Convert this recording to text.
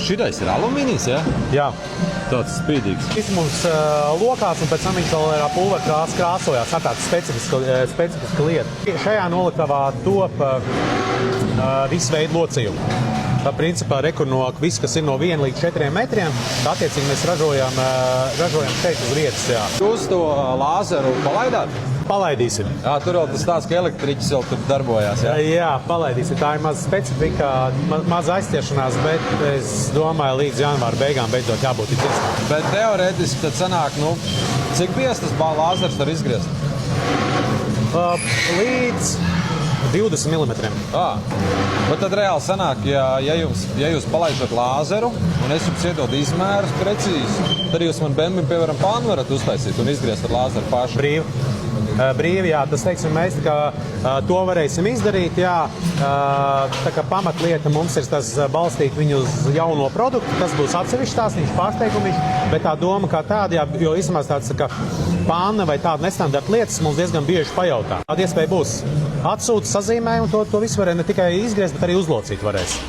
šitais ir alumīnijas, ja? Jā. Tāds spīdīgs. Viss mums lokās, un pēc tam viņš vēl ar pulvera krāsojās. Tā tāda specifiska lieta. Šajā noliktavā top visu veidu locījumu. Tā principā no viss, kas ir no 1 līdz 4 metriem, tā attiecīgi mēs ražojam šeit uz vietas. Jā. Jūs to lāzeru palaidāt? Palaidīsim. Jā, tur vēl tas tāds, ka elektriķis vēl tur darbojās, jā? Jā, palaidīsim. Tā ir maza specifika, maza aizķeršanās, bet es domāju, līdz janvāra beigām beidzot jābūt iespējams. Bet teorētiski tad sanāk, cik bies tas lāzers var izgriezt? Līdz 20 mm. Bet tad reāli sanāk, ja jūs palaižat lāzeru un es jums iedodu izmērus precīzi, tad jūs man bembim, piemēram, pānu varat uztaisīt un izgriezt ar lāzeru pašu. Brīvi, jā, tas teiksim, mēs to varēsim izdarīt, jā. Tā kā pamatlieta mums ir tas balstīt viņu uz jauno produktu, tas būs atsevišķs stāstīgs pārsteigumīgs, bet tā doma kā tāda, jā, jo īstenībā tāds kā pāna vai tāda nestandarta lietas mums diezgan bieži pajautā. Tāda iespēja būs atsūta, sazīmē, un to visu varēja ne tikai izgriezt, bet arī uzlocīt varēs.